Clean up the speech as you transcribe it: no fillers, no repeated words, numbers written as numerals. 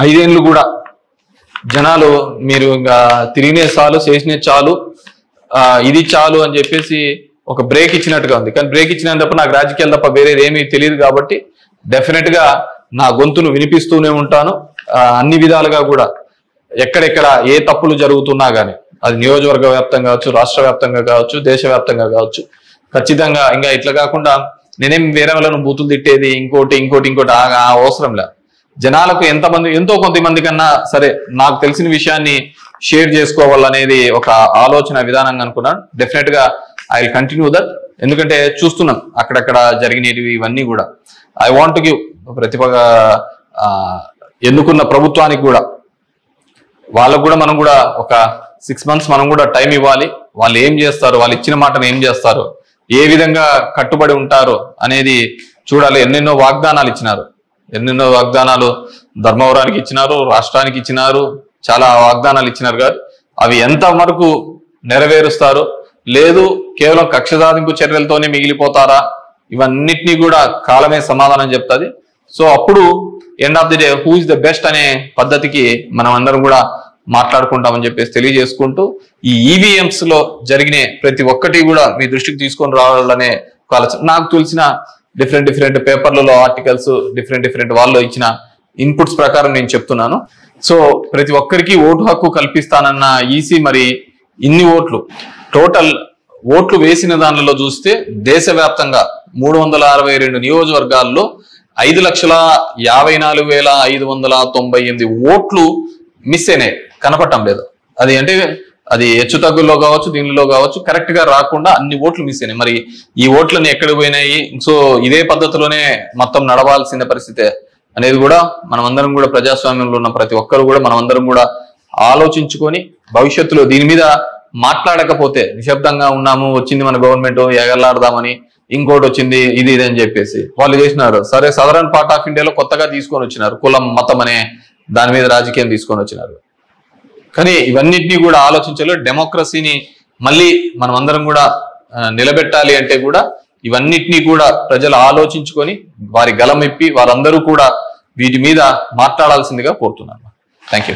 5 ఏళ్ళు కూడా జనాలు మీరు ఇంకా తిరిగినే చాలు, చేసినే చాలు, ఇది చాలు అని చెప్పేసి ఒక బ్రేక్ ఇచ్చినట్టుగా ఉంది. కానీ బ్రేక్ ఇచ్చినంత తప్ప నాకు రాజకీయాలు తప్ప వేరేది ఏమీ తెలియదు కాబట్టి డెఫినెట్ గా నా గొంతును వినిపిస్తూనే ఉంటాను. అన్ని విధాలుగా కూడా ఎక్కడెక్కడ ఏ తప్పులు జరుగుతున్నా కానీ అది నియోజకవర్గ వ్యాప్తంగా కావచ్చు, రాష్ట్ర వ్యాప్తంగా కావచ్చు, దేశవ్యాప్తంగా కావచ్చు, ఖచ్చితంగా ఇంకా ఇట్లా కాకుండా నేనేం వేరే వాళ్ళను బూతులు తిట్టేది ఇంకోటి అవసరం లే. జనాలకు ఎంతో కొంతమంది కన్నా సరే నాకు తెలిసిన విషయాన్ని షేర్ చేసుకోవాలనేది ఒక ఆలోచన విధానంగా అనుకున్నాను. డెఫినెట్ గా ఐ విల్ కంటిన్యూ దట్. ఎందుకంటే చూస్తున్నాం అక్కడక్కడ జరిగినవి ఇవన్నీ కూడా. ఐ వాంట్ టు గివ్ ఎన్నుకున్న ప్రభుత్వానికి కూడా వాళ్ళకు కూడా మనం కూడా ఒక 6 months మనం కూడా టైం ఇవ్వాలి. వాళ్ళు ఏం చేస్తారు, వాళ్ళు ఇచ్చిన మాటను ఏం చేస్తారు, ఏ విధంగా కట్టుబడి ఉంటారు అనేది చూడాలి. ఎన్నెన్నో వాగ్దానాలు ఇచ్చినారు, ఎన్నెన్నో వాగ్దానాలు ధర్మవరానికి ఇచ్చినారు, రాష్ట్రానికి ఇచ్చినారు, చాలా వాగ్దానాలు ఇచ్చినారు కాదు అవి ఎంత వరకు నెరవేరుస్తారు, లేదు కేవలం కక్ష సాధింపు చర్యలతోనే మిగిలిపోతారా, ఇవన్నిటినీ కూడా కాలమే సమాధానం చెప్తుంది. సో అప్పుడు end of the day who is the best అనే పద్ధతికి మనం అందరం కూడా మాట్లాడుకుంటామని చెప్పేసి తెలియజేసుకుంటూ, ఈ ఈవీఎంస్ లో జరిగిన ప్రతి ఒక్కటి కూడా మీ దృష్టికి తీసుకొని రావాలనే నాకు తెలిసిన డిఫరెంట్ పేపర్లలో ఆర్టికల్స్ డిఫరెంట్ వాళ్ళు ఇచ్చిన ఇన్పుట్స్ ప్రకారం నేను చెప్తున్నాను. సో ప్రతి ఒక్కరికి ఓటు హక్కు కల్పిస్తానన్న ఈసీ మరి ఇన్ని ఓట్లు టోటల్ ఓట్లు వేసిన దానిలో చూస్తే దేశవ్యాప్తంగా 362 నియోజకవర్గాల్లో 5,54,598 ఓట్లు మిస్ అయినాయి, కనపడటం లేదు. అది అంటే అది హెచ్చు తగ్గుల్లో కావచ్చు, దీనిలో కావచ్చు, కరెక్ట్ గా రాకుండా అన్ని ఓట్లు మిస్ అయినాయి. మరి ఈ ఓట్లని ఎక్కడికి పోయినాయి? సో ఇదే పద్ధతిలోనే మొత్తం నడవాల్సిన పరిస్థితే అనేది కూడా మనమందరం కూడా ప్రజాస్వామ్యంలో ఉన్న ప్రతి ఒక్కరు కూడా మనమందరం కూడా ఆలోచించుకొని భవిష్యత్తులో దీని మీద మాట్లాడకపోతే నిశ్శబ్దంగా ఉన్నాము, వచ్చింది మన గవర్నమెంట్ ఎగలాడదామని, ఇంకోటి వచ్చింది ఇది అని చెప్పేసి వాళ్ళు చేసినారు. సరే సదరన్ పార్ట్ ఆఫ్ ఇండియాలో కొత్తగా తీసుకొని వచ్చినారు, కులం మతం అనే దాని మీద రాజకీయం తీసుకొని వచ్చినారు. కానీ ఇవన్నిటినీ కూడా ఆలోచించాలి. డెమోక్రసీని మళ్ళీ మనం అందరం కూడా నిలబెట్టాలి అంటే కూడా ఇవన్నిటినీ కూడా ప్రజలు ఆలోచించుకొని వారి గలం ఇప్పి వారందరూ కూడా వీటి మీద మాట్లాడాల్సిందిగా కోరుతున్నాను. Thank you.